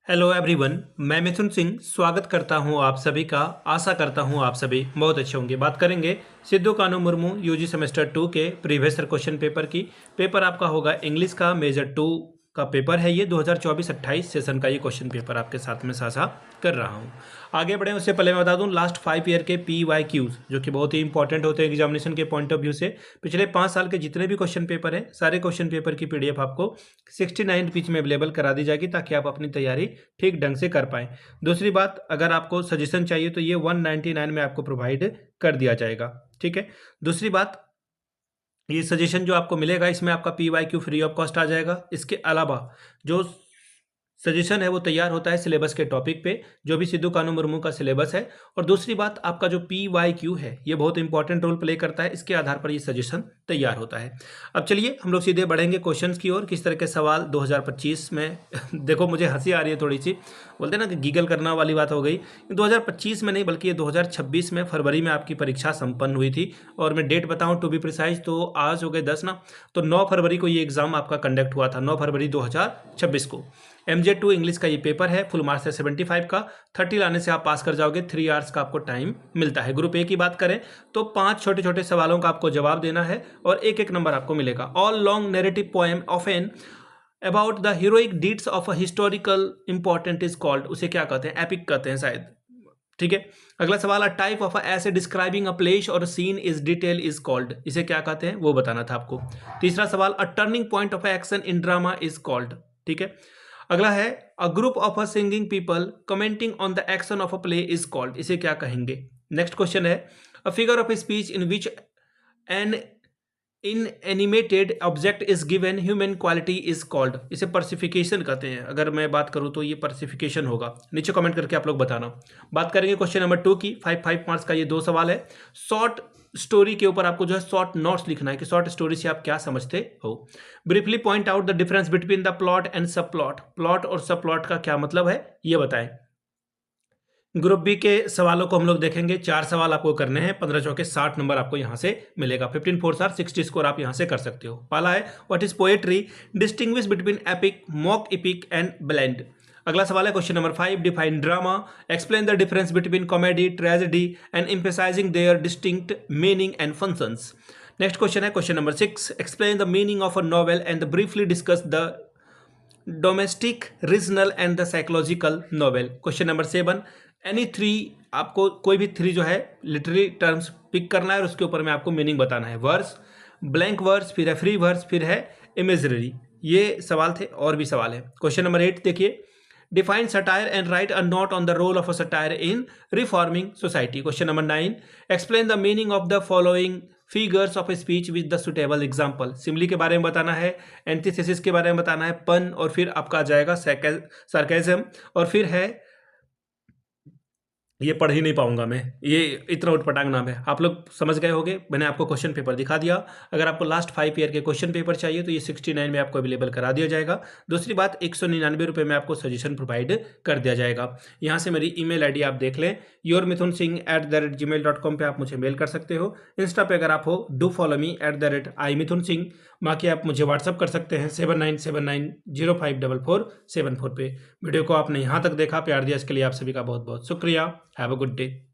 Hello everyone, मैं मिथुन सिंह स्वागत करता हूं आप सभी का। आशा करता हूं आप सभी बहुत अच्छे होंगे। बात करेंगे सिद्धू कान्हू मुर्मू यूजी सेमेस्टर 2 के प्रीवियस ईयर क्वेश्चन पेपर की। पेपर आपका होगा इंग्लिश का, मेजर 2 का पेपर है ये। 2024-28 सेशन का ये क्वेश्चन पेपर आपके साथ में साझा कर रहा हूं। आगे बढ़े उससे पहले मैं बता दूं, लास्ट 5 ईयर के PYQs जो कि बहुत ही इंपॉर्टेंट होते हैं एग्जामिनेशन के पॉइंट ऑफ व्यू से, पिछले 5 साल के जितने भी क्वेश्चन पेपर हैं सारे क्वेश्चन पेपर की PDF आपको 69 पेज में अवेलेबल करा दी जाएगी ताकि आप अपनी तैयारी ठीक ढंग से कर पाएं। दूसरी बात, अगर आपको सजेशन चाहिए तो ये 199 में आपको प्रोवाइड कर दिया जाएगा। ठीक है। दूसरी बात, ये सजेशन जो आपको मिलेगा इसमें आपका PYQ फ्री ऑफ कॉस्ट आ जाएगा। इसके अलावा जो सजेशन है वो तैयार होता है सिलेबस के टॉपिक पे, जो भी सिद्धू कान्हू मुर्मू का सिलेबस है। और दूसरी बात, आपका जो PYQ है ये बहुत इंपॉर्टेंट रोल प्ले करता है, इसके आधार पर ये सजेशन तैयार होता है। अब चलिए हम लोग सीधे बढ़ेंगे क्वेश्चंस की ओर। किस तरह के सवाल 2025 में देखो मुझे हंसी आ रही है थोड़ी सी, बोलते हैं ना कि गीगल करना वाली बात हो गई। 2025 में नहीं बल्कि ये 2026 में फरवरी में आपकी परीक्षा संपन्न हुई थी। और मैं डेट बताऊं टू बी प्रिसाइज तो आज हो गए 10 ना, तो 9 फरवरी को ये एग्जाम आपका कंडक्ट हुआ था, 9 फरवरी 2026 को। MJ2 इंग्लिश का ये पेपर है, फुल मार्क्स है 75 का। 30 लाने से आप पास कर जाओगे। 3 आवर्स का आपको टाइम मिलता है। ग्रुप ए की बात करें तो 5 छोटे छोटे सवालों का आपको जवाब देना है और एक एक नंबर आपको मिलेगा। All long narrative poem of an about the heroic deeds of a historical important is called, उसे क्या कहते हैं? एपिक कहते हैं शायद। ठीक है। अगला सवाल, अ टाइप ऑफ ऐसे डिस्क्राइबिंग अ प्लेस और scene is detail is called, इसे क्या कहते हैं वो बताना था आपको। तीसरा सवाल, a turning point of action in drama is called. ठीक है। अगला है, a group of a singing people commenting on the action of a play is called, इसे क्या कहेंगे? नेक्स्ट क्वेश्चन है, a figure of speech in which N in animated object is given human quality is called, इसे पर्सिफिकेशन कहते हैं। अगर मैं बात करूं तो ये पर्सिफिकेशन होगा। नीचे कमेंट करके आप लोग बताना। बात करेंगे क्वेश्चन नंबर 2 की। 5 मार्क्स का ये 2 सवाल है। शॉर्ट स्टोरी के ऊपर आपको जो है शॉर्ट नोट्स लिखना है कि शॉर्ट स्टोरी से आप क्या समझते हो। Briefly point out the difference between the plot and सब प्लॉट, प्लॉट और सब प्लॉट का क्या मतलब है ये बताएं। ग्रुप बी के सवालों को हम लोग देखेंगे। 4 सवाल आपको करने हैं। 15 चौके 60 नंबर आपको यहां से मिलेगा। 15 4 आर 60 स्कोर आप यहां से कर सकते हो। पहला है, what is poetry, distinguish between epic, mock epic and blend. अगला सवाल है question number 5, define drama, explain the difference between comedy, tragedy and emphasising their distinct meaning and functions. Next question है question number 6, explain the meaning of a novel and briefly discuss the domestic, regional and the psychological novel. Question number 7, any 3, आपको कोई भी 3 जो है literary terms pick करना है और उसके ऊपर में आपको मीनिंग बताना है। वर्स, ब्लैंक वर्स, फिर है फ्री वर्स, फिर है इमेजरी। ये सवाल थे और भी सवाल है। क्वेश्चन नंबर 8 देखिए, define satire and write a note on the role of a satire in reforming society. Question number 9, explain the meaning of the following figures of speech with the suitable example. Simile के बारे में बताना है, antithesis के बारे में बताना है, पन, और फिर आपका आ जाएगा सार्केज्म, और फिर है, ये पढ़ ही नहीं पाऊंगा मैं, ये इतना उटपटांग नाम है। आप लोग समझ गए होंगे, मैंने आपको क्वेश्चन पेपर दिखा दिया। अगर आपको लास्ट 5 ईयर के क्वेश्चन पेपर चाहिए तो ये 69 में आपको अवेलेबल करा दिया जाएगा। दूसरी बात, 199 रुपये में आपको सजेशन प्रोवाइड कर दिया जाएगा। यहाँ से मेरी email ID आप देख लें, yourmithunsingh@gmail.com पे आप मुझे मेल कर सकते हो। इंस्टा पे अगर आप हो, डू फॉलो मी @imithunsingh। बाकी आप मुझे व्हाट्सअप कर सकते हैं 7979054474 पे। वीडियो को आपने यहाँ तक देखा, प्यार दिया, इसके लिए आप सभी का बहुत बहुत शुक्रिया। Have a good day.